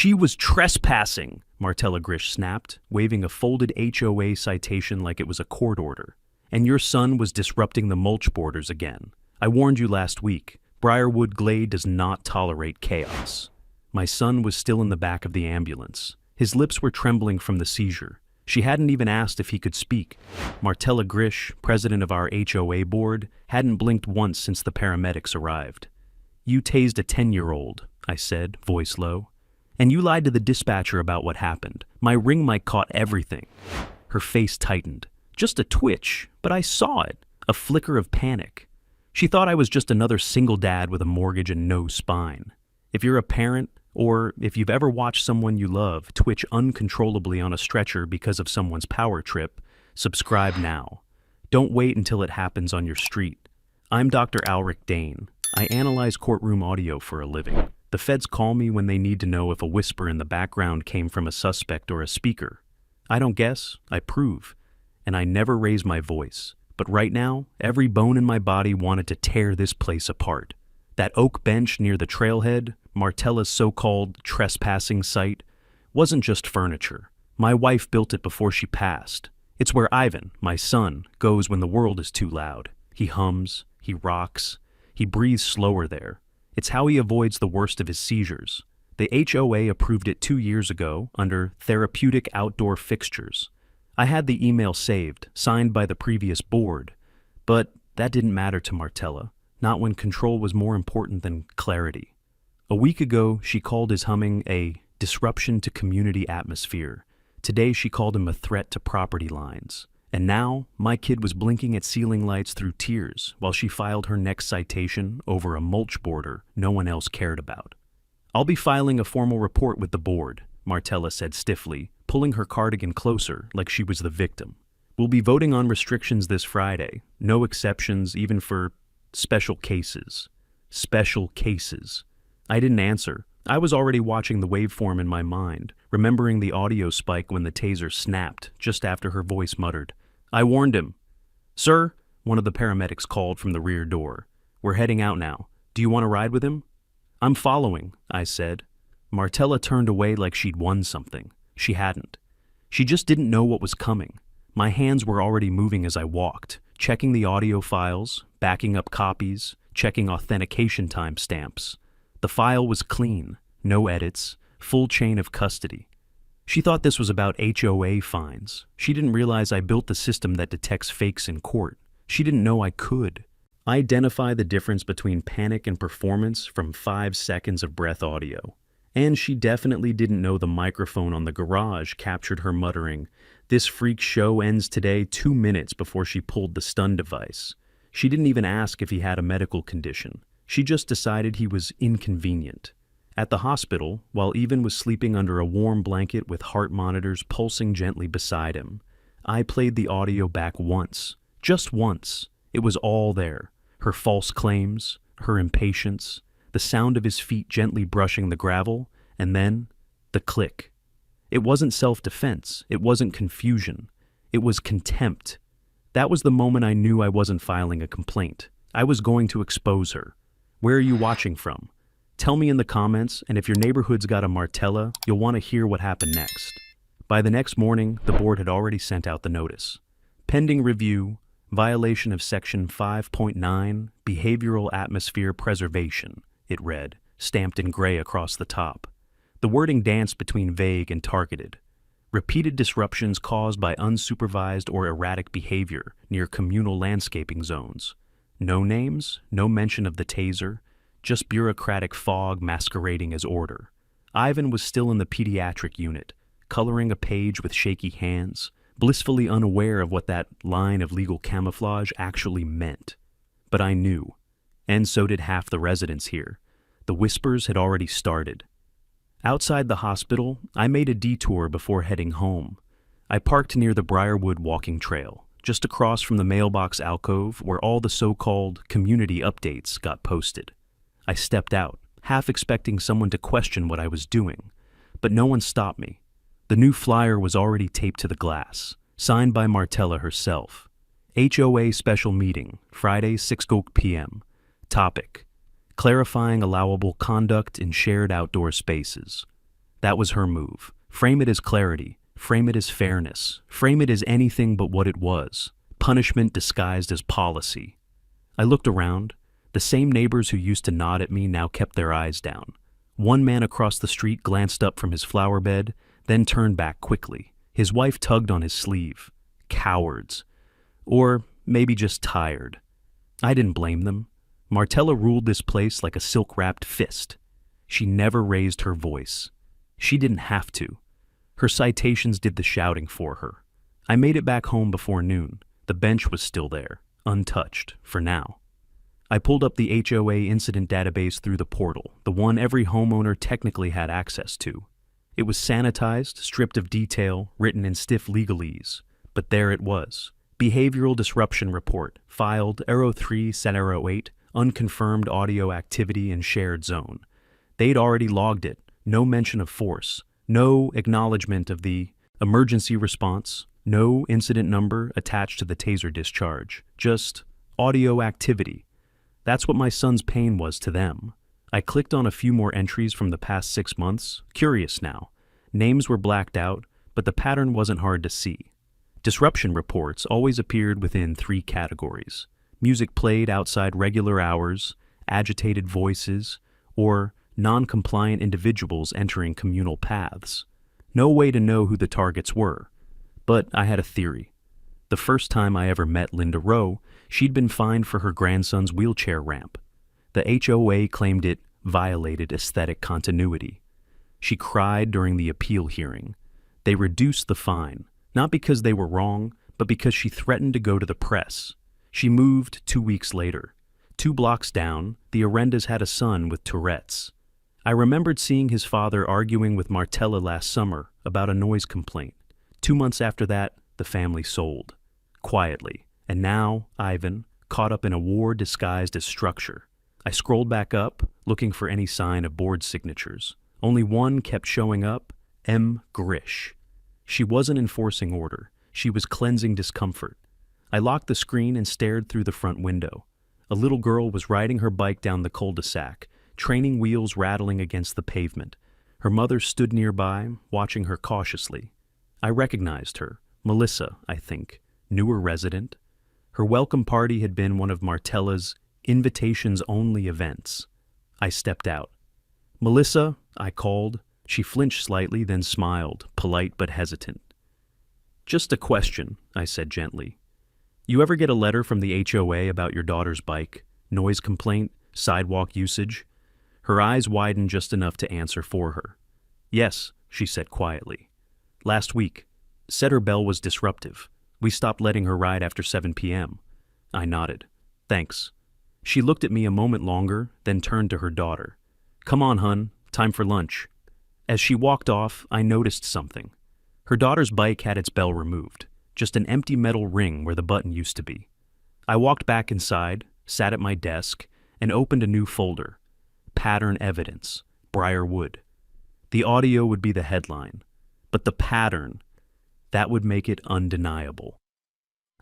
She was trespassing, Martella Grish snapped, waving a folded HOA citation like it was a court order. And your son was disrupting the mulch borders again. I warned you last week. Briarwood Glade does not tolerate chaos. My son was still in the back of the ambulance. His lips were trembling from the seizure. She hadn't even asked if he could speak. Martella Grish, president of our HOA board, hadn't blinked once since the paramedics arrived. You tased a 10-year-old, I said, voice low. And you lied to the dispatcher about what happened. My ring mic caught everything. Her face tightened. Just a twitch, but I saw it. A flicker of panic. She thought I was just another single dad with a mortgage and no spine. If you're a parent, or if you've ever watched someone you love twitch uncontrollably on a stretcher because of someone's power trip, subscribe now. Don't wait until it happens on your street. I'm Dr. Alric Dane. I analyze courtroom audio for a living. The feds call me when they need to know if a whisper in the background came from a suspect or a speaker. I don't guess, I prove. And I never raise my voice. But right now, every bone in my body wanted to tear this place apart. That oak bench near the trailhead, Martella's so-called trespassing site, wasn't just furniture. My wife built it before she passed. It's where Ivan, my son, goes when the world is too loud. He hums, he rocks, he breathes slower there. It's how he avoids the worst of his seizures. The HOA approved it 2 years ago under therapeutic outdoor fixtures. I had the email saved, signed by the previous board, but that didn't matter to Martella, not when control was more important than clarity. A week ago, she called his humming a disruption to community atmosphere. Today, she called him a threat to property lines. And now, my kid was blinking at ceiling lights through tears while she filed her next citation over a mulch border no one else cared about. I'll be filing a formal report with the board, Martella said stiffly, pulling her cardigan closer like she was the victim. We'll be voting on restrictions this Friday. No exceptions, even for special cases. Special cases. I didn't answer. I was already watching the waveform in my mind, remembering the audio spike when the taser snapped just after her voice muttered, I warned him. Sir, one of the paramedics called from the rear door. We're heading out now. Do you want to ride with him? I'm following, I said. Martella turned away like she'd won something. She hadn't. She just didn't know what was coming. My hands were already moving as I walked, checking the audio files, backing up copies, checking authentication timestamps. The file was clean, no edits, full chain of custody. She thought this was about HOA fines. She didn't realize I built the system that detects fakes in court. She didn't know I could. I identify the difference between panic and performance from 5 seconds of breath audio. And she definitely didn't know the microphone on the garage captured her muttering, "This freak show ends today," 2 minutes before she pulled the stun device. She didn't even ask if he had a medical condition. She just decided he was inconvenient. At the hospital, while Evan was sleeping under a warm blanket with heart monitors pulsing gently beside him, I played the audio back once. Just once. It was all there. Her false claims, her impatience, the sound of his feet gently brushing the gravel, and then the click. It wasn't self-defense. It wasn't confusion. It was contempt. That was the moment I knew I wasn't filing a complaint. I was going to expose her. Where are you watching from? Tell me in the comments, and if your neighborhood's got a Martella, you'll want to hear what happened next. By the next morning, the board had already sent out the notice. Pending review, violation of Section 5.9, Behavioral Atmosphere Preservation, it read, stamped in gray across the top. The wording danced between vague and targeted. Repeated disruptions caused by unsupervised or erratic behavior near communal landscaping zones. No names, no mention of the taser, just bureaucratic fog masquerading as order. Ivan was still in the pediatric unit, coloring a page with shaky hands, blissfully unaware of what that line of legal camouflage actually meant. But I knew, and so did half the residents here. The whispers had already started. Outside the hospital, I made a detour before heading home. I parked near the Briarwood walking trail, just across from the mailbox alcove where all the so-called community updates got posted. I stepped out, half expecting someone to question what I was doing, but no one stopped me. The new flyer was already taped to the glass, signed by Martella herself. HOA special meeting, Friday, 6 p.m. Topic: clarifying allowable conduct in shared outdoor spaces. That was her move. Frame it as clarity. Frame it as fairness. Frame it as anything but what it was. Punishment disguised as policy. I looked around. The same neighbors who used to nod at me now kept their eyes down. One man across the street glanced up from his flower bed, then turned back quickly. His wife tugged on his sleeve. Cowards. Or maybe just tired. I didn't blame them. Martella ruled this place like a silk-wrapped fist. She never raised her voice. She didn't have to. Her citations did the shouting for her. I made it back home before noon. The bench was still there, untouched, for now. I pulled up the HOA incident database through the portal, the one every homeowner technically had access to. It was sanitized, stripped of detail, written in stiff legalese. But there it was. Behavioral Disruption Report, filed 03/08, unconfirmed audio activity in shared zone. They'd already logged it. No mention of force. No acknowledgement of the emergency response. No incident number attached to the taser discharge. Just audio activity. That's what my son's pain was to them. I clicked on a few more entries from the past 6 months, curious now. Names were blacked out, but the pattern wasn't hard to see. Disruption reports always appeared within 3 categories: music played outside regular hours, agitated voices, or non-compliant individuals entering communal paths. No way to know who the targets were, but I had a theory. The first time I ever met Linda Rowe, she'd been fined for her grandson's wheelchair ramp. The HOA claimed it violated aesthetic continuity. She cried during the appeal hearing. They reduced the fine, not because they were wrong, but because she threatened to go to the press. She moved 2 weeks later. 2 blocks down, the Arendas had a son with Tourette's. I remembered seeing his father arguing with Martella last summer about a noise complaint. 2 months after that, the family sold. Quietly. And now, Ivan, caught up in a war disguised as structure. I scrolled back up, looking for any sign of board signatures. Only one kept showing up, M. Grish. She wasn't enforcing order. She was cleansing discomfort. I locked the screen and stared through the front window. A little girl was riding her bike down the cul-de-sac, training wheels rattling against the pavement. Her mother stood nearby, watching her cautiously. I recognized her. Melissa, I think. Newer resident. Her welcome party had been one of Martella's invitations-only events. I stepped out. "Melissa," I called. She flinched slightly, then smiled, polite but hesitant. "Just a question," I said gently. "You ever get a letter from the HOA about your daughter's bike? Noise complaint? Sidewalk usage?" Her eyes widened just enough to answer for her. "Yes," she said quietly. "Last week. Said her bell was disruptive. We stopped letting her ride after 7 p.m. I nodded. "Thanks." She looked at me a moment longer, then turned to her daughter. "Come on, hun. Time for lunch." As she walked off, I noticed something. Her daughter's bike had its bell removed, just an empty metal ring where the button used to be. I walked back inside, sat at my desk, and opened a new folder. Pattern evidence, Briarwood. The audio would be the headline, but the pattern, that would make it undeniable.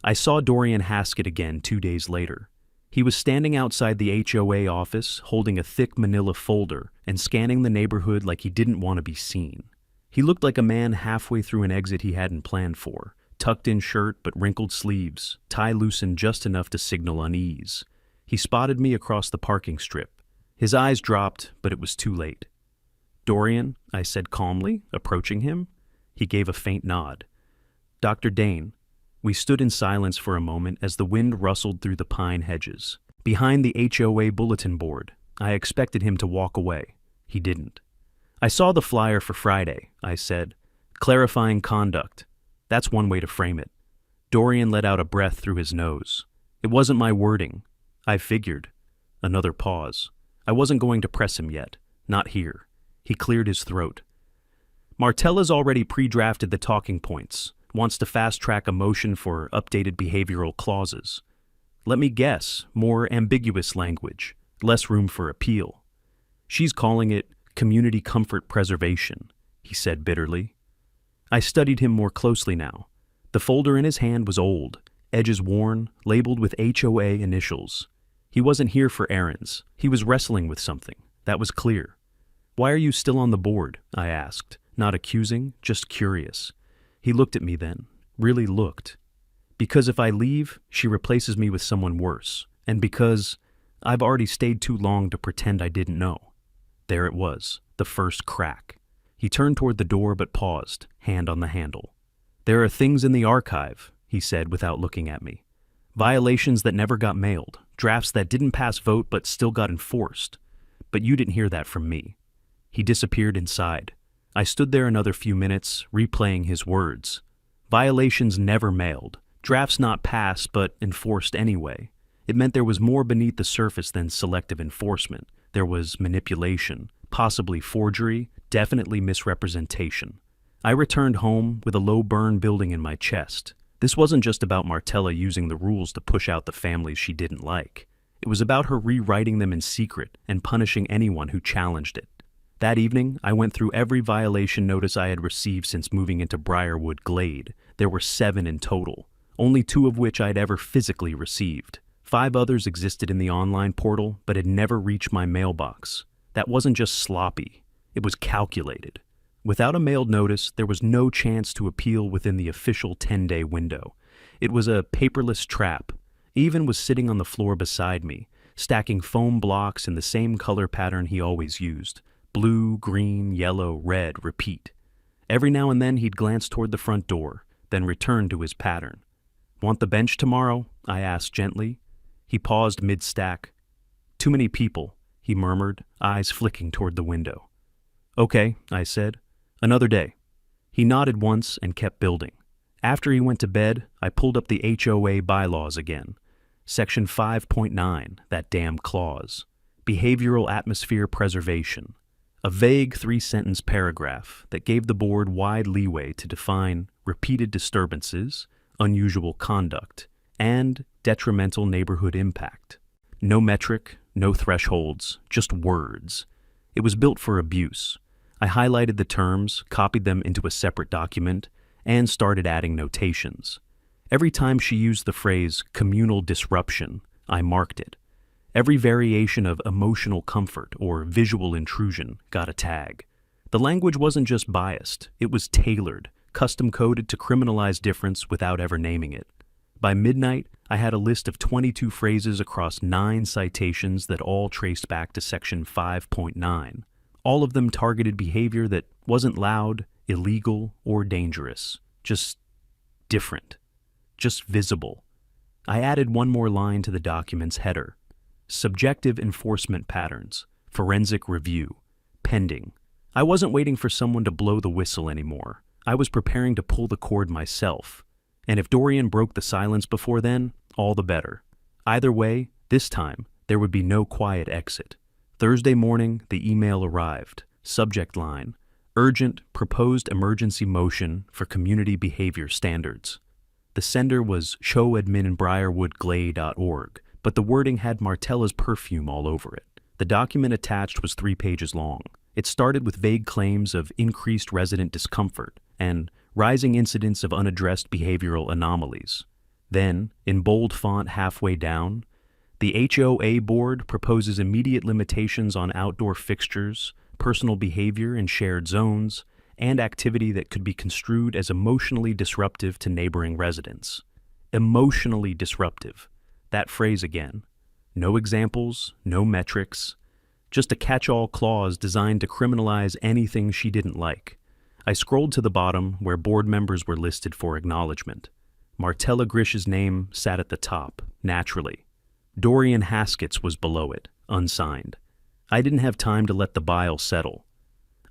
I saw Dorian Haskett again 2 days later. He was standing outside the HOA office, holding a thick manila folder and scanning the neighborhood like he didn't want to be seen. He looked like a man halfway through an exit he hadn't planned for, tucked-in shirt but wrinkled sleeves, tie loosened just enough to signal unease. He spotted me across the parking strip. His eyes dropped, but it was too late. "Dorian," I said calmly, approaching him. He gave a faint nod. "Dr. Dane." We stood in silence for a moment as the wind rustled through the pine hedges. Behind the HOA bulletin board, I expected him to walk away. He didn't. "I saw the flyer for Friday," I said. "Clarifying conduct. That's one way to frame it." Dorian let out a breath through his nose. "It wasn't my wording. I figured." Another pause. I wasn't going to press him yet. Not here. He cleared his throat. "Martella's already pre-drafted the talking points. Wants to fast-track a motion for updated behavioral clauses. Let me guess, more ambiguous language, less room for appeal. She's calling it community comfort preservation," he said bitterly. I studied him more closely now. The folder in his hand was old, edges worn, labeled with HOA initials. He wasn't here for errands. He was wrestling with something. That was clear. "Why are you still on the board?" I asked, not accusing, just curious. He looked at me then, really looked. "Because if I leave, she replaces me with someone worse, and because I've already stayed too long to pretend I didn't know." There it was, the first crack. He turned toward the door but paused, hand on the handle. "There are things in the archive," he said without looking at me. "Violations that never got mailed, drafts that didn't pass vote but still got enforced. But you didn't hear that from me." He disappeared inside. I stood there another few minutes, replaying his words. Violations never mailed, drafts not passed but enforced anyway. It meant there was more beneath the surface than selective enforcement. There was manipulation, possibly forgery, definitely misrepresentation. I returned home with a low burn building in my chest. This wasn't just about Martella using the rules to push out the families she didn't like. It was about her rewriting them in secret and punishing anyone who challenged it. That evening, I went through every violation notice I had received since moving into Briarwood Glade. There were 7 in total, only 2 of which I'd ever physically received. 5 others existed in the online portal, but had never reached my mailbox. That wasn't just sloppy, it was calculated. Without a mailed notice, there was no chance to appeal within the official 10-day window. It was a paperless trap. Even was sitting on the floor beside me, stacking foam blocks in the same color pattern he always used. Blue, green, yellow, red, repeat. Every now and then he'd glance toward the front door, then return to his pattern. "Want the bench tomorrow?" I asked gently. He paused mid-stack. "Too many people," he murmured, eyes flicking toward the window. "Okay," I said. "Another day." He nodded once and kept building. After he went to bed, I pulled up the HOA bylaws again. Section 5.9, that damn clause. Behavioral atmosphere preservation. A vague 3-sentence paragraph that gave the board wide leeway to define repeated disturbances, unusual conduct, and detrimental neighborhood impact. No metric, no thresholds, just words. It was built for abuse. I highlighted the terms, copied them into a separate document, and started adding notations. Every time she used the phrase communal disruption, I marked it. Every variation of emotional comfort or visual intrusion got a tag. The language wasn't just biased, it was tailored, custom-coded to criminalize difference without ever naming it. By midnight, I had a list of 22 phrases across 9 citations that all traced back to Section 5.9. All of them targeted behavior that wasn't loud, illegal, or dangerous. Just different. Just visible. I added one more line to the document's header. Subjective enforcement patterns. Forensic review. Pending. I wasn't waiting for someone to blow the whistle anymore. I was preparing to pull the cord myself. And if Dorian broke the silence before then, all the better. Either way, this time, there would be no quiet exit. Thursday morning, the email arrived. Subject line: urgent proposed emergency motion for community behavior standards. The sender was showadmin.briarwoodglade.org, but the wording had Martella's perfume all over it. The document attached was 3 pages long. It started with vague claims of increased resident discomfort and rising incidents of unaddressed behavioral anomalies. Then, in bold font halfway down, the HOA board proposes immediate limitations on outdoor fixtures, personal behavior in shared zones, and activity that could be construed as emotionally disruptive to neighboring residents. Emotionally disruptive. That phrase again. No examples, no metrics, just a catch-all clause designed to criminalize anything she didn't like. I scrolled to the bottom where board members were listed for acknowledgement. Martella Grish's name sat at the top, naturally. Dorian Haskett's was below it, unsigned. I didn't have time to let the bile settle.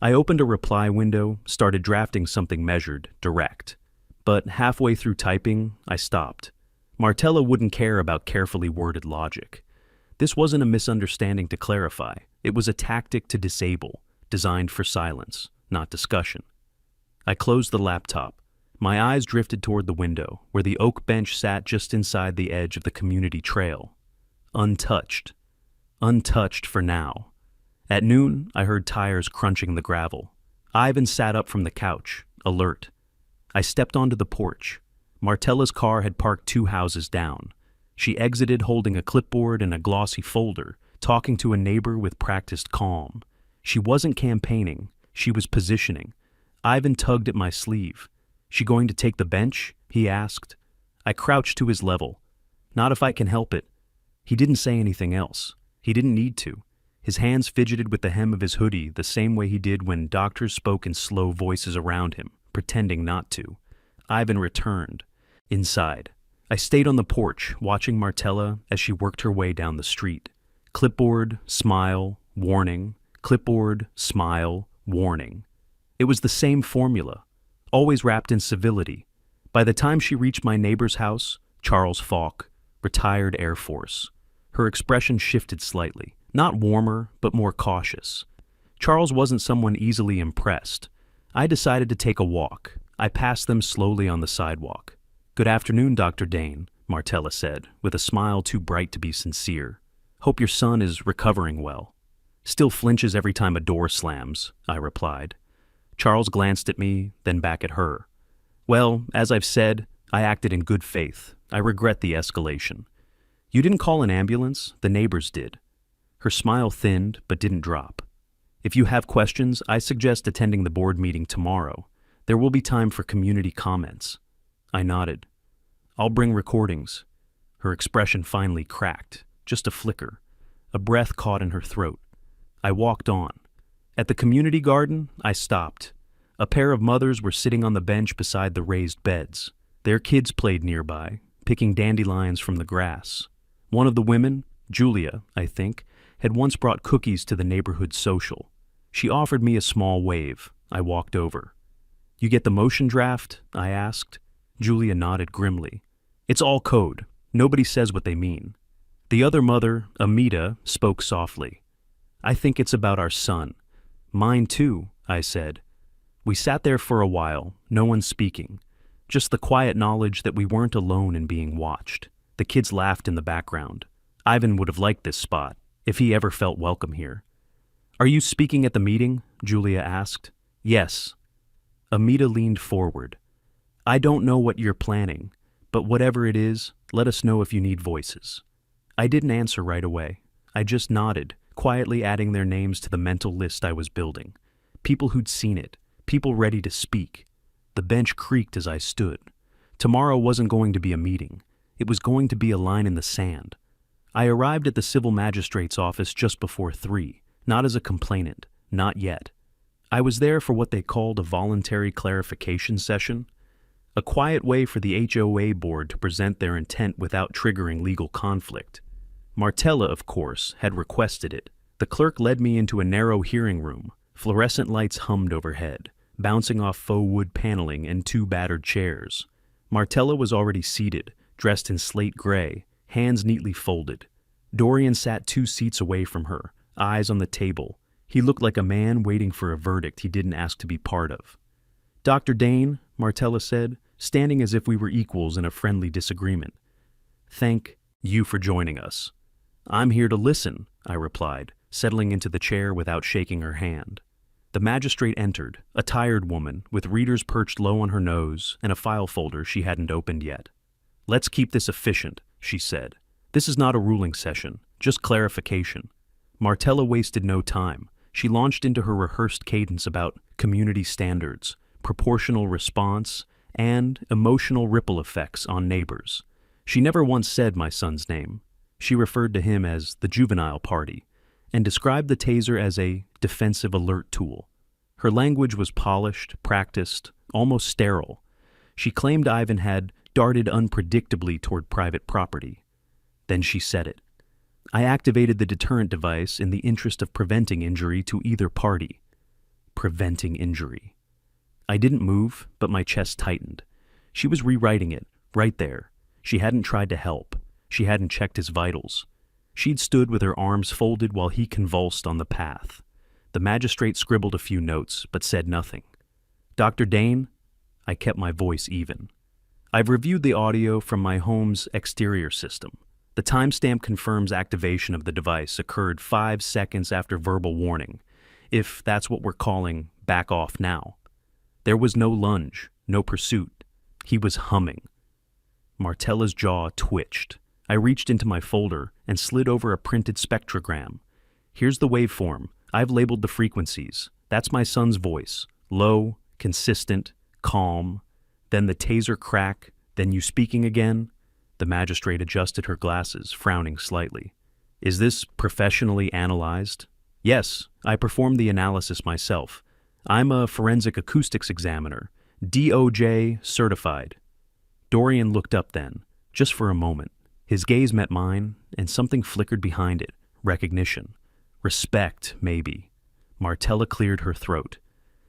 I opened a reply window, started drafting something measured, direct. But halfway through typing, I stopped. Martella wouldn't care about carefully worded logic. This wasn't a misunderstanding to clarify. It was a tactic to disable, designed for silence, not discussion. I closed the laptop. My eyes drifted toward the window, where the oak bench sat just inside the edge of the community trail. Untouched. Untouched for now. At noon, I heard tires crunching the gravel. Ivan sat up from the couch, alert. I stepped onto the porch. Martella's car had parked 2 houses down. She exited holding a clipboard and a glossy folder, talking to a neighbor with practiced calm. She wasn't campaigning, she was positioning. Ivan tugged at my sleeve. "She going to take the bench?" he asked. I crouched to his level. "Not if I can help it." He didn't say anything else. He didn't need to. His hands fidgeted with the hem of his hoodie the same way he did when doctors spoke in slow voices around him, pretending not to. Ivan returned. Inside. I stayed on the porch, watching Martella as she worked her way down the street. Clipboard, smile, warning. Clipboard, smile, warning. It was the same formula, always wrapped in civility. By the time she reached my neighbor's house, Charles Falk, retired Air Force, her expression shifted slightly. Not warmer, but more cautious. Charles wasn't someone easily impressed. I decided to take a walk. I passed them slowly on the sidewalk. "Good afternoon, Dr. Dane," Martella said, with a smile too bright to be sincere. "Hope your son is recovering well." "Still flinches every time a door slams," I replied. Charles glanced at me, then back at her. "Well, as I've said, I acted in good faith. I regret the escalation. You didn't call an ambulance, the neighbors did." Her smile thinned, but didn't drop. "If you have questions, I suggest attending the board meeting tomorrow. There will be time for community comments." I nodded. "I'll bring recordings." Her expression finally cracked, just a flicker. A breath caught in her throat. I walked on. At the community garden, I stopped. A pair of mothers were sitting on the bench beside the raised beds. Their kids played nearby, picking dandelions from the grass. One of the women, Julia, I think, had once brought cookies to the neighborhood social. She offered me a small wave. I walked over. "You get the motion draft?" I asked. Julia nodded grimly. "It's all code. Nobody says what they mean." The other mother, Amita, spoke softly. "I think it's about our son." "Mine too," I said. We sat there for a while, no one speaking. Just the quiet knowledge that we weren't alone in being watched. The kids laughed in the background. Ivan would have liked this spot, if he ever felt welcome here. "Are you speaking at the meeting?" Julia asked. "Yes." Amita leaned forward. "I don't know what you're planning, but whatever it is, let us know if you need voices." I didn't answer right away. I just nodded, quietly adding their names to the mental list I was building. People who'd seen it, people ready to speak. The bench creaked as I stood. Tomorrow wasn't going to be a meeting. It was going to be a line in the sand. I arrived at the civil magistrate's office just before 3, not as a complainant, not yet. I was there for what they called a voluntary clarification session, a quiet way for the HOA board to present their intent without triggering legal conflict. Martella, of course, had requested it. The clerk led me into a narrow hearing room. Fluorescent lights hummed overhead, bouncing off faux wood paneling and 2 battered chairs. Martella was already seated, dressed in slate gray, hands neatly folded. Dorian sat 2 seats away from her, eyes on the table. He looked like a man waiting for a verdict he didn't ask to be part of. "Dr. Dane," Martella said, standing as if we were equals in a friendly disagreement. "Thank you for joining us." "I'm here to listen," I replied, settling into the chair without shaking her hand. The magistrate entered, a tired woman, with readers perched low on her nose and a file folder she hadn't opened yet. "Let's keep this efficient," she said. "This is not a ruling session, just clarification." Martella wasted no time. She launched into her rehearsed cadence about community standards, proportional response, and emotional ripple effects on neighbors. She never once said my son's name. She referred to him as the juvenile party, and described the taser as a defensive alert tool. Her language was polished, practiced, almost sterile. She claimed Ivan had darted unpredictably toward private property. Then she said it. I activated the deterrent device in the interest of preventing injury to either party. Preventing injury. I didn't move, but my chest tightened. She was rewriting it, right there. She hadn't tried to help. She hadn't checked his vitals. She'd stood with her arms folded while he convulsed on the path. The magistrate scribbled a few notes, but said nothing. "Dr. Dane?" I kept my voice even. "I've reviewed the audio from my home's exterior system. The timestamp confirms activation of the device occurred 5 seconds after verbal warning, if that's what we're calling back off now. There was no lunge, no pursuit. He was humming." Martella's jaw twitched. I reached into my folder and slid over a printed spectrogram. "Here's the waveform. I've labeled the frequencies. That's my son's voice. Low, consistent, calm. Then the taser crack, then you speaking again. The magistrate adjusted her glasses, frowning slightly. Is this professionally analyzed? Yes, I performed the analysis myself. I'm a forensic acoustics examiner, DOJ certified. Dorian looked up then, just for a moment. His gaze met mine, and something flickered behind it. Recognition. Respect, maybe. Martella cleared her throat.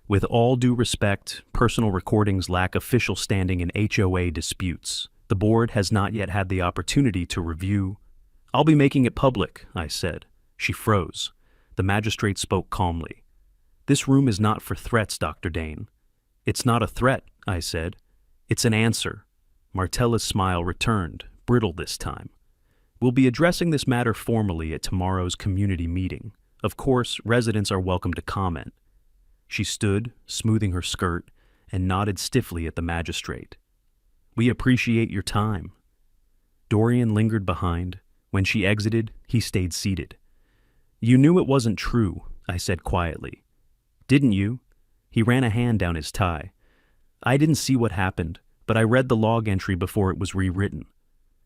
With all due respect, personal recordings lack official standing in HOA disputes. The board has not yet had the opportunity to review. I'll be making it public, I said. She froze. The magistrate spoke calmly. This room is not for threats, Dr. Dane. It's not a threat, I said. It's an answer. Martella's smile returned, brittle this time. We'll be addressing this matter formally at tomorrow's community meeting. Of course, residents are welcome to comment. She stood, smoothing her skirt, and nodded stiffly at the magistrate. We appreciate your time. Dorian lingered behind. When she exited, he stayed seated. You knew it wasn't true, I said quietly. Didn't you? He ran a hand down his tie. I didn't see what happened, but I read the log entry before it was rewritten.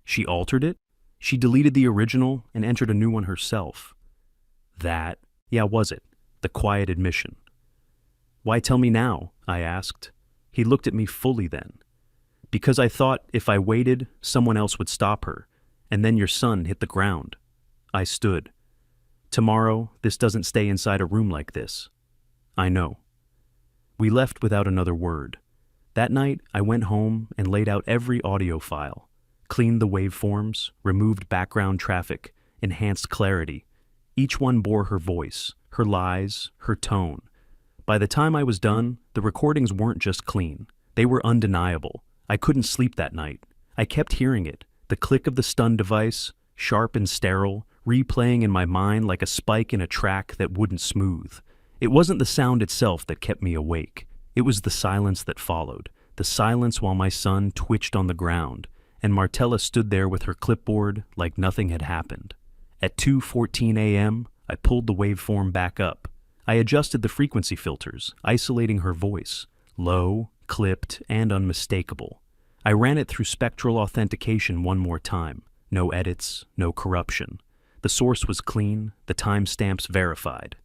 She altered it? She deleted the original and entered a new one herself. That, yeah, was it? The quiet admission. Why tell me now? I asked. He looked at me fully then. Because I thought if I waited, someone else would stop her, and then your son hit the ground. I stood. Tomorrow, this doesn't stay inside a room like this. I know. We left without another word. That night, I went home and laid out every audio file, cleaned the waveforms, removed background traffic, enhanced clarity. Each one bore her voice, her lies, her tone. By the time I was done, the recordings weren't just clean. They were undeniable. I couldn't sleep that night. I kept hearing it, the click of the stun device, sharp and sterile, replaying in my mind like a spike in a track that wouldn't smooth. It wasn't the sound itself that kept me awake. It was the silence that followed, the silence while my son twitched on the ground, and Martella stood there with her clipboard like nothing had happened. At 2:14 a.m., I pulled the waveform back up. I adjusted the frequency filters, isolating her voice, low, clipped, and unmistakable. I ran it through spectral authentication one more time. No edits, no corruption. The source was clean, the timestamps verified.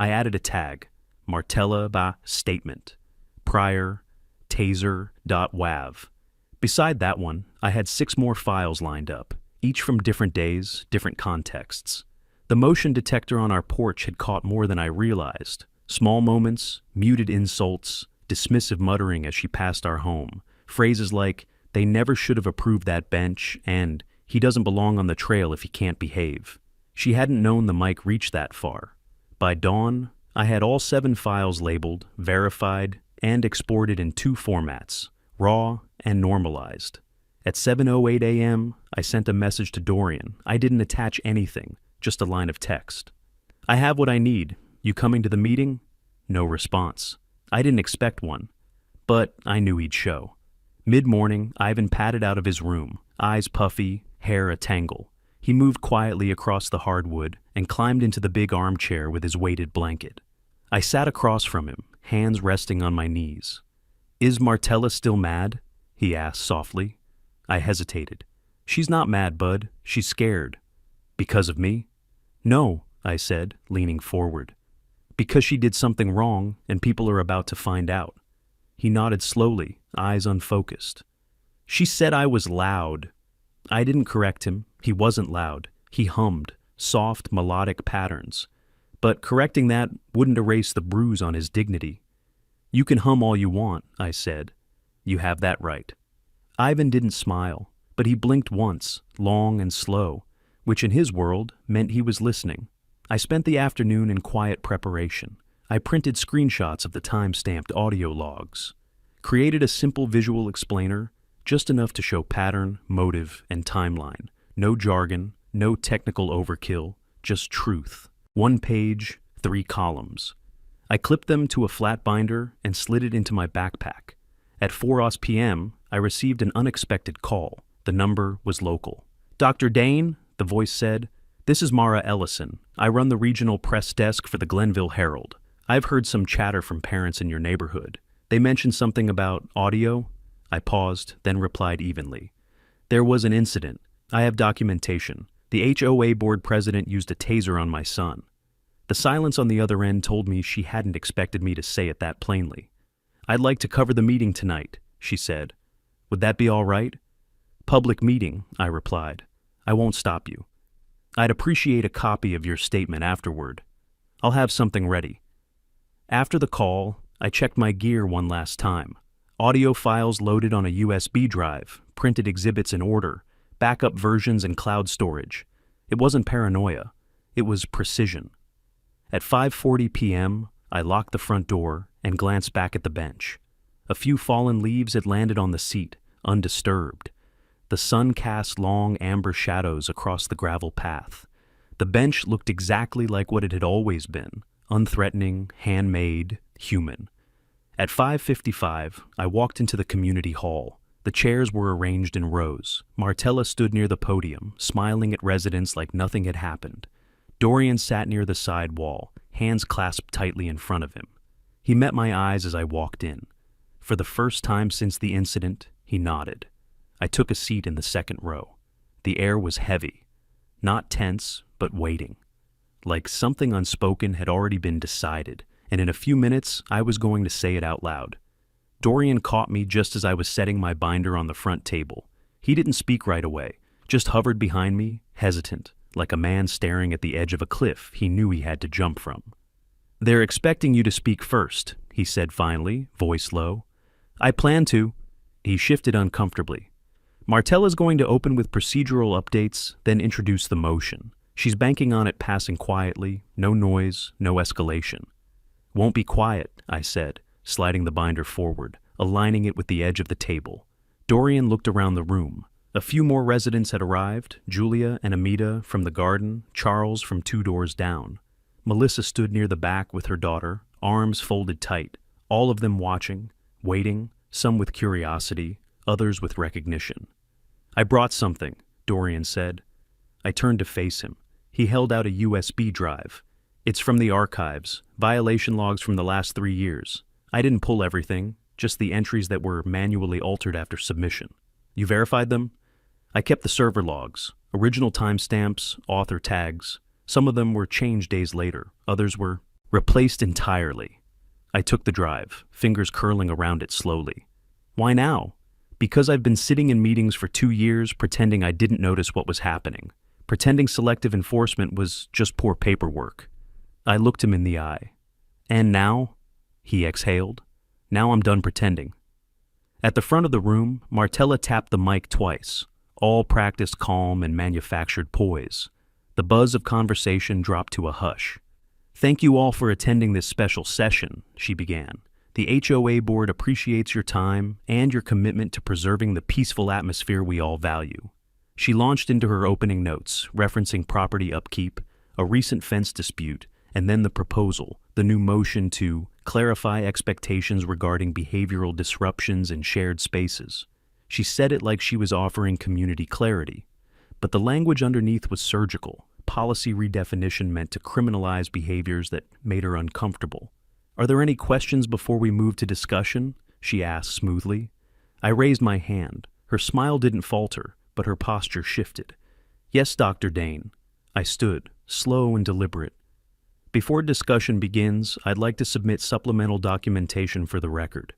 I added a tag, Martella statement, prior, taser.wav. Beside that one, I had 6 more files lined up, each from different days, different contexts. The motion detector on our porch had caught more than I realized. Small moments, muted insults, dismissive muttering as she passed our home. Phrases like, they never should have approved that bench, and he doesn't belong on the trail if he can't behave. She hadn't known the mic reached that far. By dawn, I had all 7 files labeled, verified, and exported in 2 formats, raw and normalized. At 7:08 a.m., I sent a message to Dorian. I didn't attach anything, just a line of text. I have what I need. You coming to the meeting? No response. I didn't expect one, but I knew he'd show. Mid-morning, Ivan padded out of his room, eyes puffy, hair a tangle. He moved quietly across the hardwood and climbed into the big armchair with his weighted blanket. I sat across from him, hands resting on my knees. Is Martella still mad? He asked softly. I hesitated. She's not mad, Bud. She's scared. Because of me? No, I said, leaning forward. Because she did something wrong and people are about to find out. He nodded slowly, eyes unfocused. She said I was loud. I didn't correct him. He wasn't loud. He hummed, soft, melodic patterns. But correcting that wouldn't erase the bruise on his dignity. You can hum all you want, I said. You have that right. Ivan didn't smile, but he blinked once, long and slow, which in his world meant he was listening. I spent the afternoon in quiet preparation. I printed screenshots of the time-stamped audio logs, created a simple visual explainer, just enough to show pattern, motive, and timeline. No jargon, no technical overkill, just truth. 1 page, 3 columns. I clipped them to a flat binder and slid it into my backpack. At 4 p.m., I received an unexpected call. The number was local. Dr. Dane, the voice said, This is Mara Ellison. I run the regional press desk for the Glenville Herald. I've heard some chatter from parents in your neighborhood. They mentioned something about audio. I paused, then replied evenly. There was an incident. I have documentation. The HOA board president used a taser on my son. The silence on the other end told me she hadn't expected me to say it that plainly. I'd like to cover the meeting tonight, she said. Would that be all right? Public meeting, I replied. I won't stop you. I'd appreciate a copy of your statement afterward. I'll have something ready. After the call, I checked my gear one last time. Audio files loaded on a USB drive, printed exhibits in order, backup versions and cloud storage. It wasn't paranoia. It was precision. At 5:40 p.m., I locked the front door and glanced back at the bench. A few fallen leaves had landed on the seat, undisturbed. The sun cast long amber shadows across the gravel path. The bench looked exactly like what it had always been, unthreatening, handmade, human. At 5:55, I walked into the community hall. The chairs were arranged in rows. Martella stood near the podium, smiling at residents like nothing had happened. Dorian sat near the side wall, hands clasped tightly in front of him. He met my eyes as I walked in. For the first time since the incident, he nodded. I took a seat in the second row. The air was heavy, not tense, but waiting. Like something unspoken had already been decided, and in a few minutes I was going to say it out loud. Dorian caught me just as I was setting my binder on the front table. He didn't speak right away, just hovered behind me, hesitant, like a man staring at the edge of a cliff he knew he had to jump from. They're expecting you to speak first, he said finally, voice low. I plan to. He shifted uncomfortably. Martella's going to open with procedural updates, then introduce the motion. She's banking on it passing quietly, no noise, no escalation. Won't be quiet, I said, sliding the binder forward, aligning it with the edge of the table. Dorian looked around the room. A few more residents had arrived, Julia and Amita from the garden, Charles from 2 doors down. Melissa stood near the back with her daughter, arms folded tight, all of them watching, waiting, some with curiosity, others with recognition. I brought something, Dorian said. I turned to face him. He held out a USB drive. It's from the archives, violation logs from the last 3 years. I didn't pull everything, just the entries that were manually altered after submission. You verified them? I kept the server logs, original timestamps, author tags. Some of them were changed days later, others were replaced entirely. I took the drive, fingers curling around it slowly. Why now? Because I've been sitting in meetings for 2 years pretending I didn't notice what was happening, pretending selective enforcement was just poor paperwork. I looked him in the eye. And now? He exhaled. Now I'm done pretending. At the front of the room, Martella tapped the mic twice, all practiced calm and manufactured poise. The buzz of conversation dropped to a hush. Thank you all for attending this special session, she began. The HOA board appreciates your time and your commitment to preserving the peaceful atmosphere we all value. She launched into her opening notes, referencing property upkeep, a recent fence dispute, and then the proposal, the new motion to clarify expectations regarding behavioral disruptions in shared spaces. She said it like she was offering community clarity, but the language underneath was surgical. Policy redefinition meant to criminalize behaviors that made her uncomfortable. Are there any questions before we move to discussion? She asked smoothly. I raised my hand. Her smile didn't falter, but her posture shifted. Yes, Dr. Dane. I stood, slow and deliberate. Before discussion begins, I'd like to submit supplemental documentation for the record.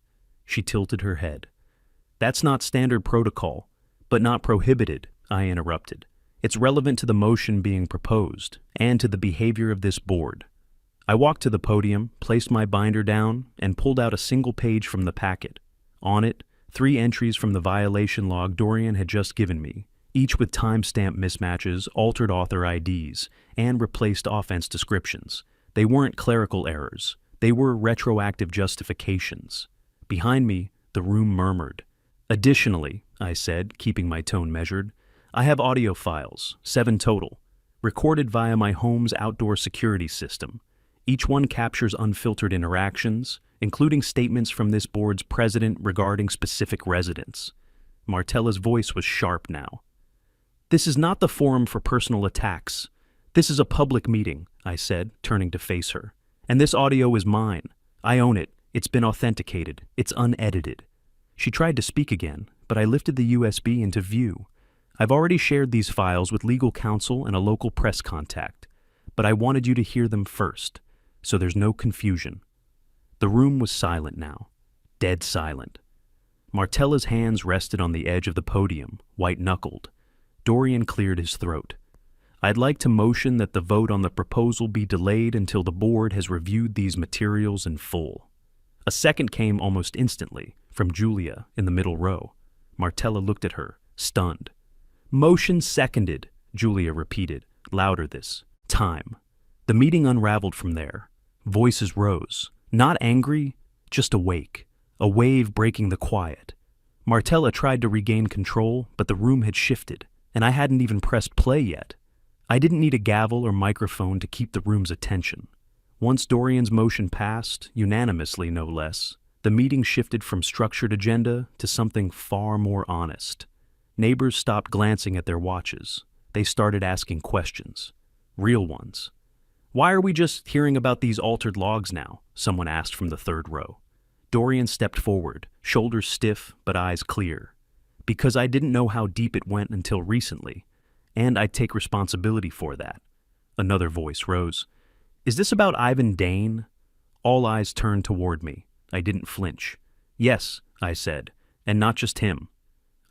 She tilted her head. That's not standard protocol, but not prohibited, I interrupted. It's relevant to the motion being proposed and to the behavior of this board. I walked to the podium, placed my binder down, and pulled out a single page from the packet. On it, 3 entries from the violation log Dorian had just given me, each with timestamp mismatches, altered author IDs, and replaced offense descriptions. They weren't clerical errors. They were retroactive justifications. Behind me, the room murmured. Additionally, I said, keeping my tone measured, I have audio files, 7 total, recorded via my home's outdoor security system. Each one captures unfiltered interactions, including statements from this board's president regarding specific residents. Martella's voice was sharp now. This is not the forum for personal attacks. This is a public meeting, I said, turning to face her. And this audio is mine. I own it. It's been authenticated. It's unedited. She tried to speak again, but I lifted the USB into view. I've already shared these files with legal counsel and a local press contact, but I wanted you to hear them first, so there's no confusion. The room was silent now, dead silent. Martella's hands rested on the edge of the podium, white-knuckled. Dorian cleared his throat. I'd like to motion that the vote on the proposal be delayed until the board has reviewed these materials in full. A second came almost instantly, from Julia in the middle row. Martella looked at her, stunned. Motion seconded, Julia repeated, louder this time. The meeting unraveled from there. Voices rose, not angry, just awake, a wave breaking the quiet. Martella tried to regain control, but the room had shifted, and I hadn't even pressed play yet. I didn't need a gavel or microphone to keep the room's attention. Once Dorian's motion passed, unanimously no less, the meeting shifted from structured agenda to something far more honest. Neighbors stopped glancing at their watches. They started asking questions. Real ones. Why are we just hearing about these altered logs now? Someone asked from the third row. Dorian stepped forward, shoulders stiff but eyes clear. Because I didn't know how deep it went until recently, and I'd take responsibility for that. Another voice rose. Is this about Ivan Dane? All eyes turned toward me. I didn't flinch. Yes, I said, and not just him.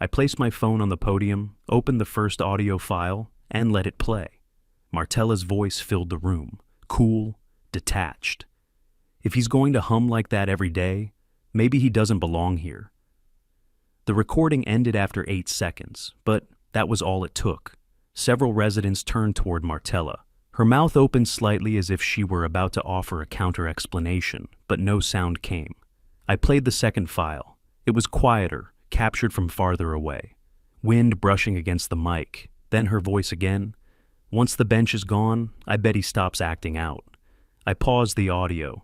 I placed my phone on the podium, opened the first audio file, and let it play. Martella's voice filled the room, cool, detached. If he's going to hum like that every day, maybe he doesn't belong here. The recording ended after 8 seconds, but that was all it took. Several residents turned toward Martella. Her mouth opened slightly as if she were about to offer a counter-explanation, but no sound came. I played the second file. It was quieter, captured from farther away. Wind brushing against the mic, then her voice again. Once the bench is gone, I bet he stops acting out. I paused the audio.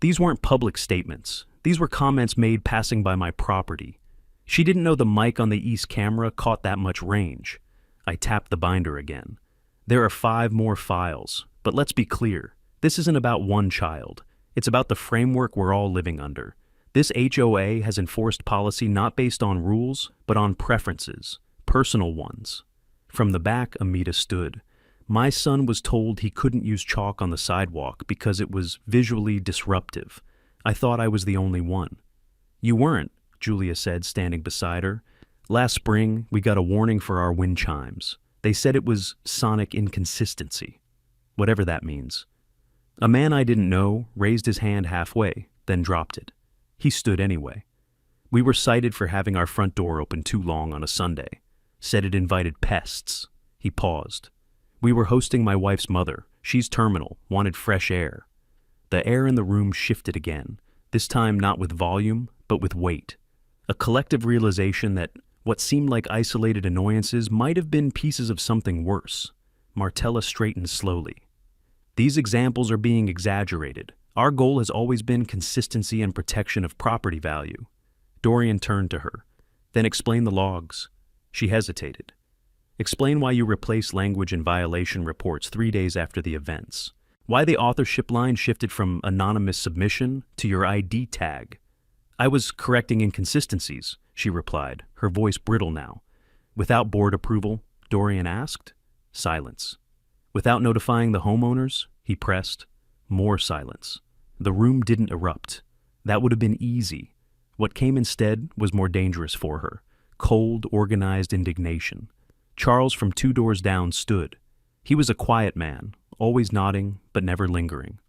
These weren't public statements. These were comments made passing by my property. She didn't know the mic on the east camera caught that much range. I tapped the binder again. There are 5 more files, but let's be clear. This isn't about one child. It's about the framework we're all living under. This HOA has enforced policy not based on rules, but on preferences, personal ones. From the back, Amita stood. My son was told he couldn't use chalk on the sidewalk because it was visually disruptive. I thought I was the only one. You weren't, Julia said, standing beside her. Last spring, we got a warning for our wind chimes. They said it was sonic inconsistency, whatever that means. A man I didn't know raised his hand halfway, then dropped it. He stood anyway. We were cited for having our front door open too long on a Sunday. Said it invited pests. He paused. We were hosting my wife's mother. She's terminal, wanted fresh air. The air in the room shifted again, this time not with volume, but with weight. A collective realization that what seemed like isolated annoyances might have been pieces of something worse. Martella straightened slowly. These examples are being exaggerated. Our goal has always been consistency and protection of property value. Dorian turned to her. Then explain the logs. She hesitated. Explain why you replaced language in violation reports 3 days after the events. Why the authorship line shifted from anonymous submission to your ID tag. I was correcting inconsistencies, she replied, her voice brittle now. Without board approval, Dorian asked. Silence. Without notifying the homeowners, he pressed. More silence. The room didn't erupt. That would have been easy. What came instead was more dangerous for her. Cold, organized indignation. Charles from 2 doors down stood. He was a quiet man, always nodding, but never lingering.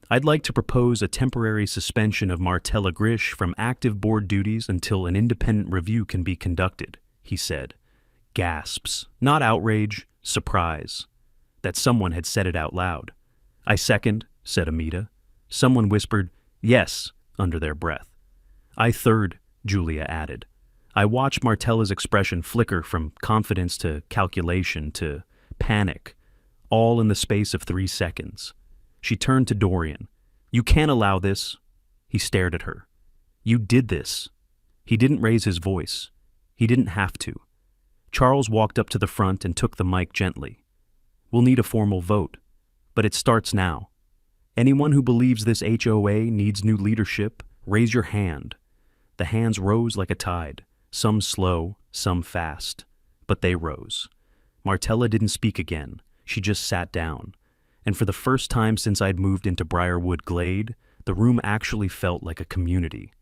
I'd like to propose a temporary suspension of Martella Grish from active board duties until an independent review can be conducted, he said. Gasps. Not outrage, surprise. That someone had said it out loud. I second, said Amita. Someone whispered, yes, under their breath. I third, Julia added. I watched Martella's expression flicker from confidence to calculation to panic, all in the space of 3 seconds. She turned to Dorian. You can't allow this. He stared at her. You did this. He didn't raise his voice. He didn't have to. Charles walked up to the front and took the mic gently. We'll need a formal vote. But it starts now. Anyone who believes this HOA needs new leadership, raise your hand. The hands rose like a tide, some slow, some fast. But they rose. Martella didn't speak again. She just sat down. And for the first time since I'd moved into Briarwood Glade, the room actually felt like a community.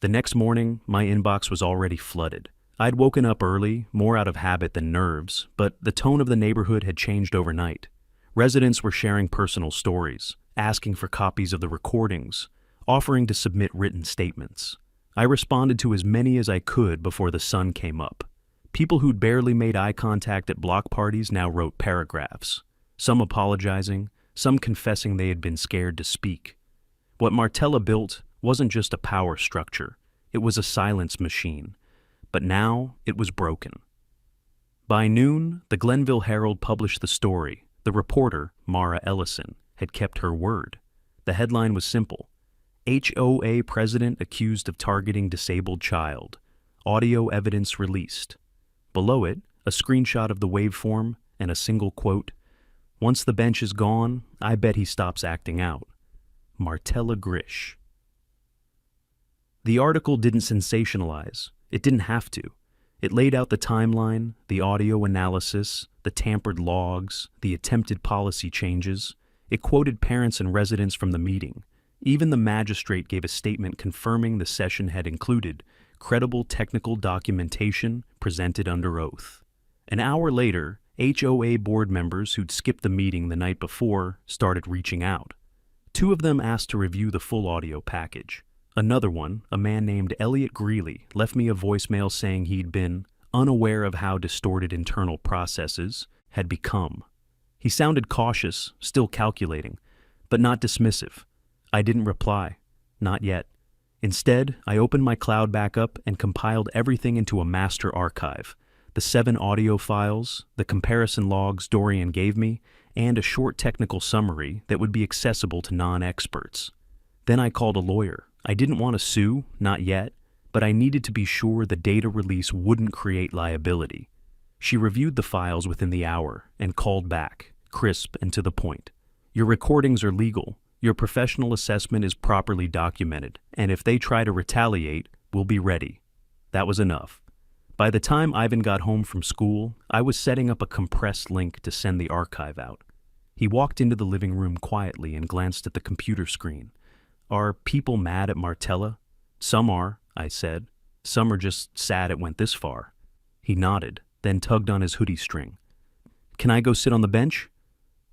The next morning, my inbox was already flooded. I'd woken up early, more out of habit than nerves, but the tone of the neighborhood had changed overnight. Residents were sharing personal stories, asking for copies of the recordings, offering to submit written statements. I responded to as many as I could before the sun came up. People who'd barely made eye contact at block parties now wrote paragraphs, some apologizing, some confessing they had been scared to speak. What Martella built wasn't just a power structure, it was a silence machine. But now it was broken. By noon, the Glenville Herald published the story. The reporter, Mara Ellison, had kept her word. The headline was simple: HOA president accused of targeting disabled child. Audio evidence released. Below it, a screenshot of the waveform and a single quote: "Once the bench is gone, I bet he stops acting out. Martella Grish." The article didn't sensationalize. It didn't have to. It laid out the timeline, the audio analysis, the tampered logs, the attempted policy changes. It quoted parents and residents from the meeting. Even the magistrate gave a statement confirming the session had included credible technical documentation presented under oath. An hour later, HOA board members who'd skipped the meeting the night before started reaching out. 2 of them asked to review the full audio package. Another one, a man named Elliot Greeley, left me a voicemail saying he'd been unaware of how distorted internal processes had become. He sounded cautious, still calculating, but not dismissive. I didn't reply. Not yet. Instead, I opened my cloud backup and compiled everything into a master archive: the 7 audio files, the comparison logs Dorian gave me, and a short technical summary that would be accessible to non-experts. Then I called a lawyer. I didn't want to sue, not yet, but I needed to be sure the data release wouldn't create liability. She reviewed the files within the hour and called back, crisp and to the point. "Your recordings are legal. Your professional assessment is properly documented, and if they try to retaliate, we'll be ready." That was enough. By the time Ivan got home from school, I was setting up a compressed link to send the archive out. He walked into the living room quietly and glanced at the computer screen. "Are people mad at Martella?" "Some are," I said. "Some are just sad it went this far." He nodded, then tugged on his hoodie string. "Can I go sit on the bench?"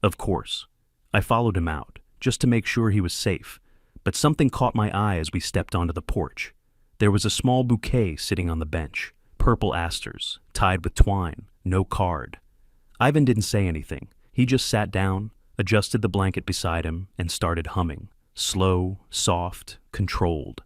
Of course. I followed him out, just to make sure he was safe, but something caught my eye as we stepped onto the porch. There was a small bouquet sitting on the bench, purple asters, tied with twine, no card. Ivan didn't say anything. He just sat down, adjusted the blanket beside him, and started humming. Slow, soft, controlled.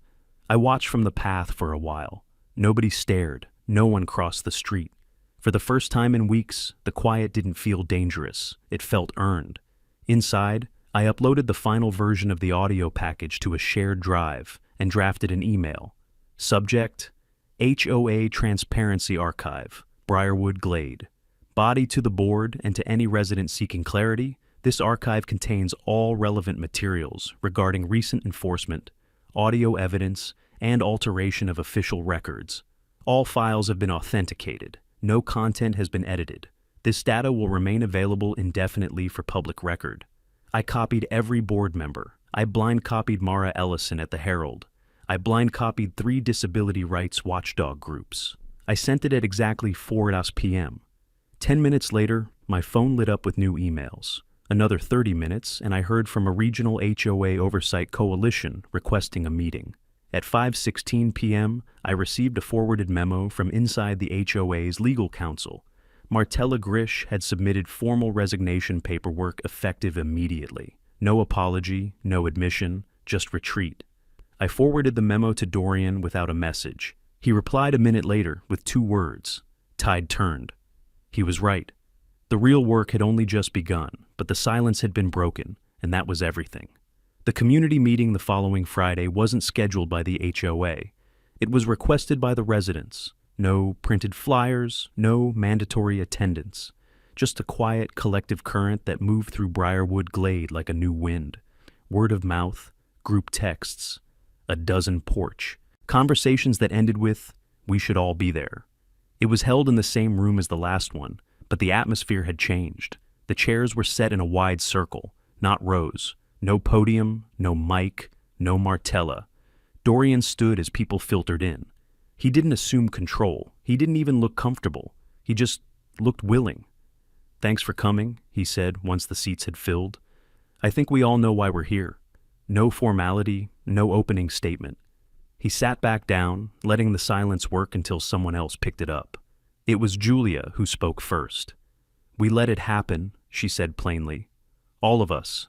I watched from the path for a while. Nobody stared. No one crossed the street. For the first time in weeks, the quiet didn't feel dangerous. It felt earned. Inside, I uploaded the final version of the audio package to a shared drive and drafted an email. Subject: HOA Transparency Archive, Briarwood Glade. Body to the board and to any resident seeking clarity: this archive contains all relevant materials regarding recent enforcement, audio evidence, and alteration of official records. All files have been authenticated. No content has been edited. This data will remain available indefinitely for public record. I copied every board member. I blind copied Mara Ellison at the Herald. I blind copied 3 disability rights watchdog groups. I sent it at exactly 4 p.m. 10 minutes later, my phone lit up with new emails. Another 30 minutes, and I heard from a regional HOA oversight coalition requesting a meeting. At 5:16 p.m., I received a forwarded memo from inside the HOA's legal counsel. Martella Grish had submitted formal resignation paperwork effective immediately. No apology, no admission, just retreat. I forwarded the memo to Dorian without a message. He replied a minute later with 2 words: "Tide turned." He was right. The real work had only just begun, but the silence had been broken, and that was everything. The community meeting the following Friday wasn't scheduled by the HOA. It was requested by the residents. No printed flyers, no mandatory attendance. just a quiet, collective current that moved through Briarwood Glade like a new wind. Word of mouth, group texts, a dozen porch, conversations that ended with, "We should all be there." It was held in the same room as the last one, but the atmosphere had changed. The chairs were set in a wide circle, not rows. No podium, no mic, no Martella. Dorian stood as people filtered in. He didn't assume control. He didn't even look comfortable. He just looked willing. "Thanks for coming," he said once the seats had filled. "I think we all know why we're here." No formality, no opening statement. He sat back down, letting the silence work until someone else picked it up. It was Julia who spoke first. "We let it happen," she said plainly. "All of us.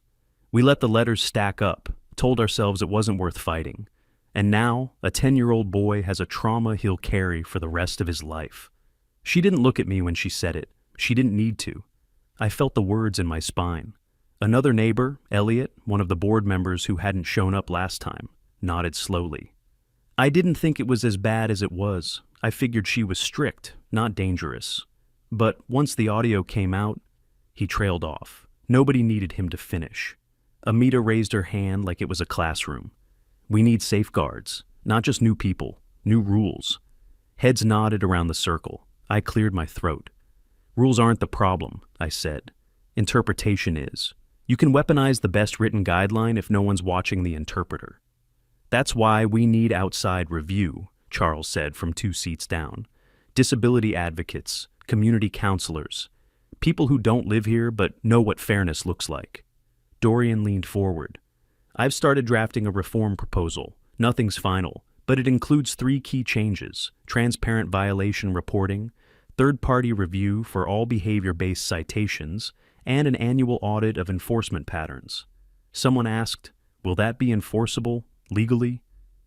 We let the letters stack up, told ourselves it wasn't worth fighting. And now, a 10-year-old boy has a trauma he'll carry for the rest of his life." She didn't look at me when she said it. She didn't need to. I felt the words in my spine. Another neighbor, Elliot, one of the board members who hadn't shown up last time, nodded slowly. I didn't think it was as bad as it was. I figured she was strict, not dangerous. But once the audio came out, he trailed off. Nobody needed him to finish. Amita raised her hand like it was a classroom. "We need safeguards, not just new people, new rules." Heads nodded around the circle. I cleared my throat. "Rules aren't the problem," I said. "Interpretation is. You can weaponize the best written guideline if no one's watching the interpreter." "That's why we need outside review," Charles said from 2 seats down. "Disability advocates, community counselors, people who don't live here but know what fairness looks like." Dorian leaned forward. "I've started drafting a reform proposal. Nothing's final, but it includes 3 key changes: transparent violation reporting, third-party review for all behavior-based citations, and an annual audit of enforcement patterns." Someone asked, "Will that be enforceable, legally?"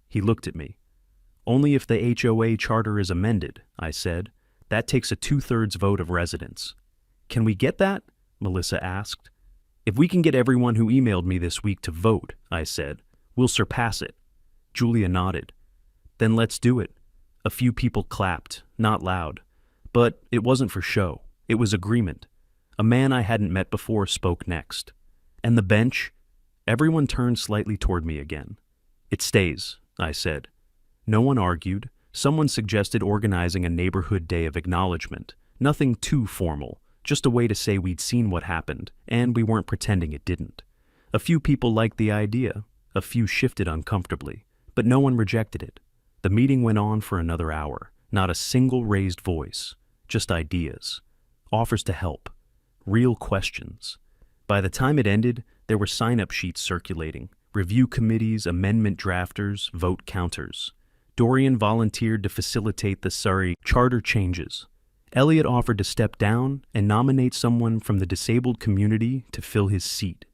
He looked at me. "Only if the HOA charter is amended," I said. "That takes a 2/3 vote of residents." "Can we get that?" Melissa asked. "If we can get everyone who emailed me this week to vote," I said, "we'll surpass it." Julia nodded. "Then let's do it." A few people clapped, not loud. But it wasn't for show. It was agreement. A man I hadn't met before spoke next. "And the bench?" Everyone turned slightly toward me again. "It stays," I said. No one argued. Someone suggested organizing a neighborhood day of acknowledgement. Nothing too formal. Just a way to say we'd seen what happened, and we weren't pretending it didn't. A few people liked the idea, a few shifted uncomfortably, but no one rejected it. The meeting went on for another hour, not a single raised voice, just ideas, offers to help, real questions. By the time it ended, there were sign-up sheets circulating, review committees, amendment drafters, vote counters. Dorian volunteered to facilitate the Surrey charter changes. Elliot offered to step down and nominate someone from the disabled community to fill his seat.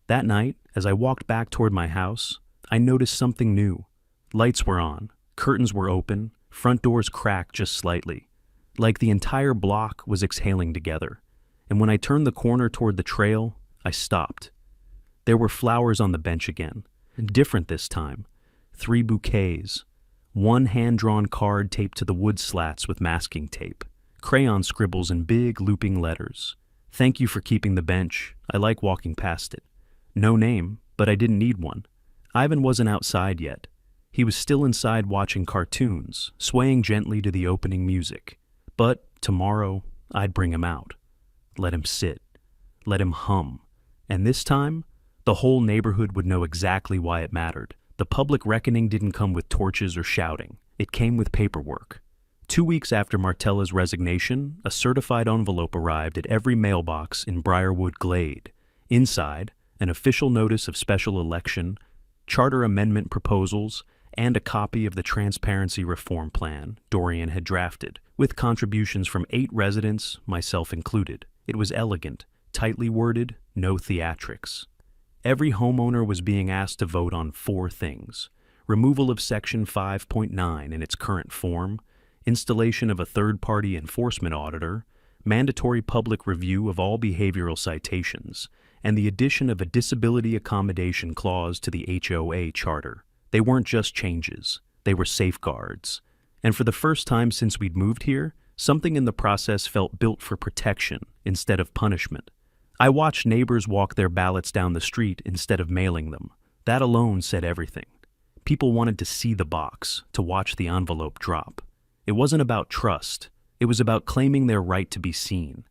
That night, as I walked back toward my house, I noticed something new. Lights were on, curtains were open, front doors cracked just slightly, like the entire block was exhaling together. And when I turned the corner toward the trail, I stopped. There were flowers on the bench again, different this time. 3 bouquets, 1 hand-drawn card taped to the wood slats with masking tape. Crayon scribbles in big, looping letters. "Thank you for keeping the bench. I like walking past it." No name, but I didn't need one. Ivan wasn't outside yet. He was still inside watching cartoons, swaying gently to the opening music. But tomorrow, I'd bring him out. Let him sit. Let him hum. And this time, the whole neighborhood would know exactly why it mattered. The public reckoning didn't come with torches or shouting. It came with paperwork. 2 weeks after Martella's resignation, a certified envelope arrived at every mailbox in Briarwood Glade. Inside, an official notice of special election, charter amendment proposals, and a copy of the Transparency Reform Plan Dorian had drafted, with contributions from 8 residents, myself included. It was elegant, tightly worded, no theatrics. Every homeowner was being asked to vote on 4 things: removal of Section 5.9 in its current form, installation of a third-party enforcement auditor, mandatory public review of all behavioral citations, and the addition of a disability accommodation clause to the HOA charter. They weren't just changes, they were safeguards. And for the first time since we'd moved here, Something in the process felt built for protection instead of punishment. I watched neighbors walk their ballots down the street instead of mailing them. That alone said everything. People wanted to see the box, to watch the envelope drop. It wasn't about trust. It was about claiming their right to be seen.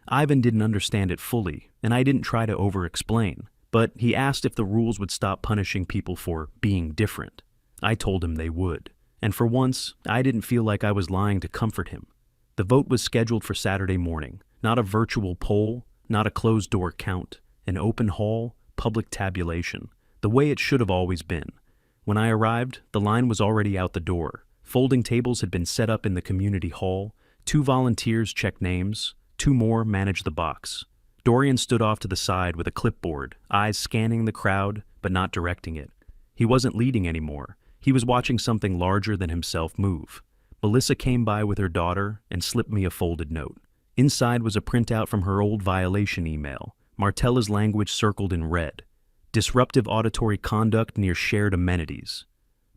Ivan didn't understand it fully, and I didn't try to over-explain, but he asked if the rules would stop punishing people for being different. I told him they would, and for once, I didn't feel like I was lying to comfort him. The vote was scheduled for Saturday morning, not a virtual poll, not a closed-door count, an open hall, public tabulation, the way it should have always been. When I arrived, the line was already out the door. Folding tables had been set up in the community hall. 2 volunteers checked names. 2 more managed the box. Dorian stood off to the side with a clipboard, eyes scanning the crowd, but not directing it. He wasn't leading anymore. He was watching something larger than himself move. Melissa came by with her daughter and slipped me a folded note. Inside was a printout from her old violation email. Martella's language circled in red. Disruptive auditory conduct near shared amenities.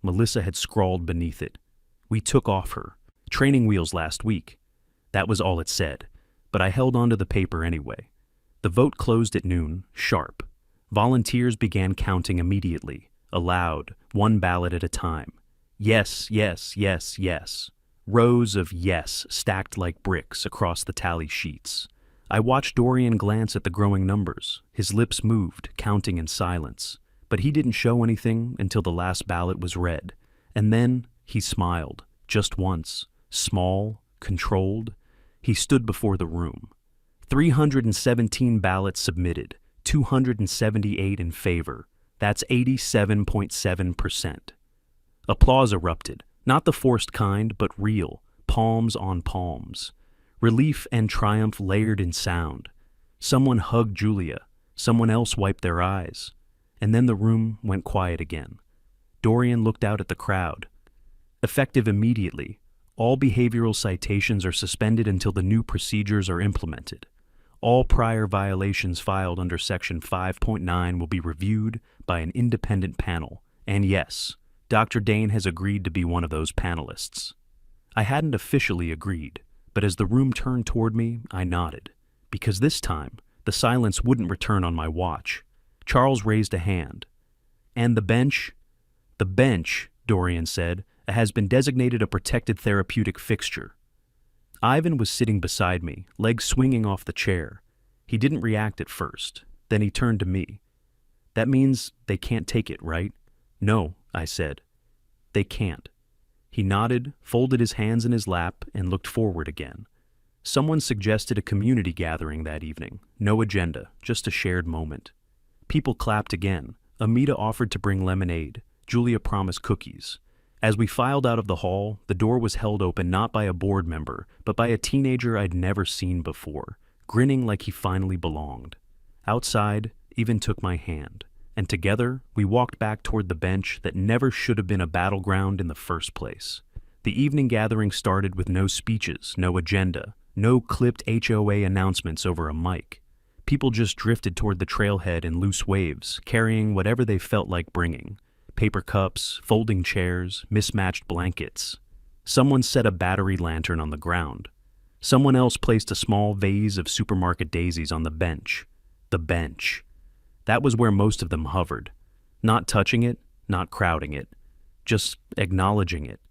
Melissa had scrawled beneath it. We took off her. Training wheels last week. That was all it said, but I held onto the paper anyway. The vote closed at noon, sharp. Volunteers began counting immediately, aloud, 1 ballot at a time. Yes, yes, yes, yes. Rows of yes stacked like bricks across the tally sheets. I watched Dorian glance at the growing numbers. His lips moved, counting in silence. But he didn't show anything until the last ballot was read. And then he smiled, just once, small, controlled. He stood before the room. 317 ballots submitted, 278 in favor. That's 87.7%. Applause erupted, not the forced kind, but real, palms on palms. Relief and triumph layered in sound. Someone hugged Julia. Someone else wiped their eyes. And then the room went quiet again. Dorian looked out at the crowd. Effective immediately, all behavioral citations are suspended until the new procedures are implemented. All prior violations filed under Section 5.9 will be reviewed by an independent panel. And yes, Dr. Dane has agreed to be one of those panelists. I hadn't officially agreed, but as the room turned toward me, I nodded. Because this time, the silence wouldn't return on my watch. Charles raised a hand. And the bench? The bench, Dorian said, has been designated a protected therapeutic fixture. Ivan was sitting beside me, legs swinging off the chair. He didn't react at first. Then he turned to me. That means they can't take it, right? No, I said. They can't. He nodded, folded his hands in his lap, and looked forward again. Someone suggested a community gathering that evening. No agenda, just a shared moment. People clapped again. Amita offered to bring lemonade. Julia promised cookies. As we filed out of the hall, the door was held open not by a board member, but by a teenager I'd never seen before, grinning like he finally belonged. Outside, Ivan took my hand, and together we walked back toward the bench that never should have been a battleground in the first place. The evening gathering started with no speeches, no agenda, no clipped HOA announcements over a mic. People just drifted toward the trailhead in loose waves, carrying whatever they felt like bringing. Paper cups, folding chairs, mismatched blankets. Someone set a battery lantern on the ground. Someone else placed a small vase of supermarket daisies on the bench. The bench. That was where most of them hovered. Not touching it, not crowding it. Just acknowledging it.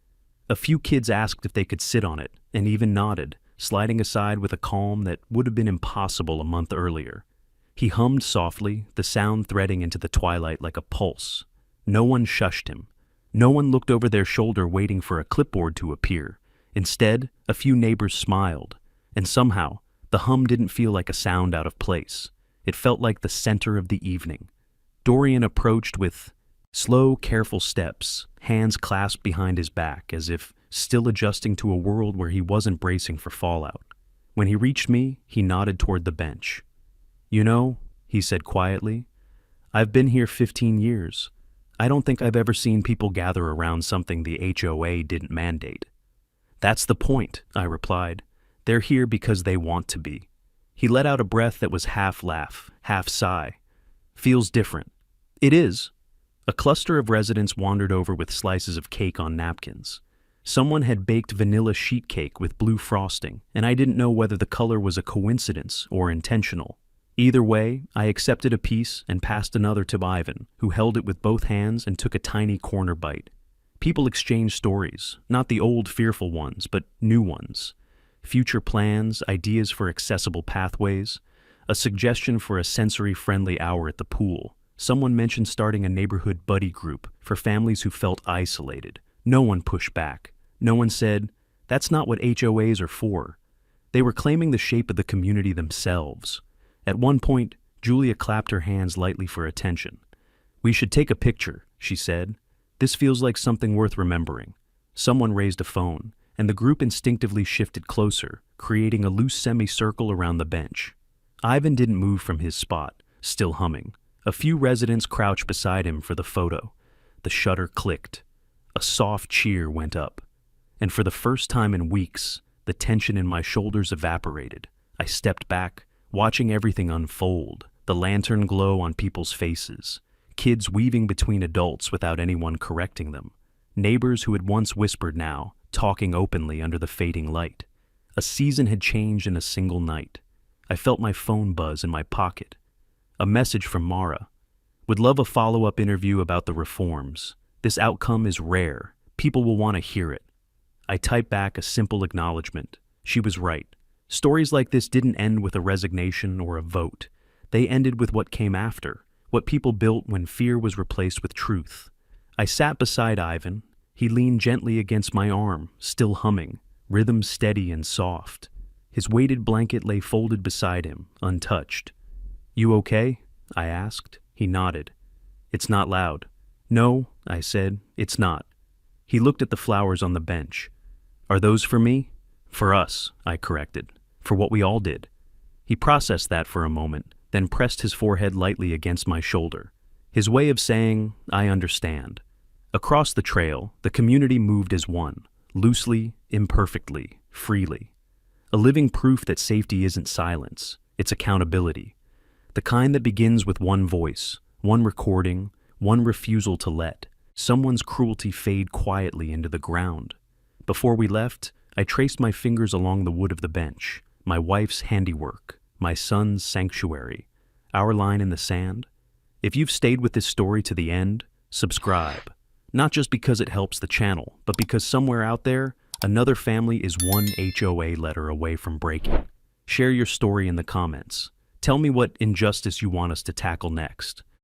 A few kids asked if they could sit on it, and even nodded, sliding aside with a calm that would have been impossible a month earlier. He hummed softly, the sound threading into the twilight like a pulse. No one shushed him. No one looked over their shoulder waiting for a clipboard to appear. Instead, a few neighbors smiled, and somehow, the hum didn't feel like a sound out of place. It felt like the center of the evening. Dorian approached with slow, careful steps, hands clasped behind his back as if still adjusting to a world where he wasn't bracing for fallout. When he reached me, he nodded toward the bench. You know, he said quietly, I've been here 15 years. I don't think I've ever seen people gather around something the HOA didn't mandate. That's the point, I replied. They're here because they want to be. He let out a breath that was half laugh, half sigh. Feels different. It is. A cluster of residents wandered over with slices of cake on napkins. Someone had baked vanilla sheet cake with blue frosting, and I didn't know whether the color was a coincidence or intentional. Either way, I accepted a piece and passed another to Ivan, who held it with both hands and took a tiny corner bite. People exchange stories, not the old fearful ones, but new ones. Future plans, ideas for accessible pathways, a suggestion for a sensory-friendly hour at the pool. Someone mentioned starting a neighborhood buddy group for families who felt isolated. No one pushed back. No one said, "That's not what HOAs are for." They were claiming the shape of the community themselves. At one point, Julia clapped her hands lightly for attention. "We should take a picture," she said. "This feels like something worth remembering." Someone raised a phone, and the group instinctively shifted closer, creating a loose semicircle around the bench. Ivan didn't move from his spot, still humming. A few residents crouched beside him for the photo. The shutter clicked. A soft cheer went up. And for the first time in weeks, the tension in my shoulders evaporated. I stepped back, watching everything unfold, the lantern glow on people's faces, kids weaving between adults without anyone correcting them, neighbors who had once whispered now, talking openly under the fading light. A season had changed in a single night. I felt my phone buzz in my pocket. A message from Mara. "Would love a follow-up interview about the reforms. This outcome is rare. People will want to hear it." I typed back a simple acknowledgement. She was right. Stories like this didn't end with a resignation or a vote. They ended with what came after, what people built when fear was replaced with truth. I sat beside Ivan. He leaned gently against my arm, still humming, rhythm steady and soft. His weighted blanket lay folded beside him, untouched. "You okay?" I asked. He nodded. "It's not loud." "No," I said, "it's not." He looked at the flowers on the bench. "Are those for me?" "For us," I corrected. "For what we all did." He processed that for a moment, then pressed his forehead lightly against my shoulder. His way of saying, "I understand." Across the trail, the community moved as one, loosely, imperfectly, freely. A living proof that safety isn't silence, it's accountability. The kind that begins with one voice, one recording, one refusal to let someone's cruelty fade quietly into the ground. Before we left, I traced my fingers along the wood of the bench, my wife's handiwork, my son's sanctuary, our line in the sand. If you've stayed with this story to the end, subscribe. Not just because it helps the channel, but because somewhere out there, another family is one HOA letter away from breaking. Share your story in the comments. Tell me what injustice you want us to tackle next.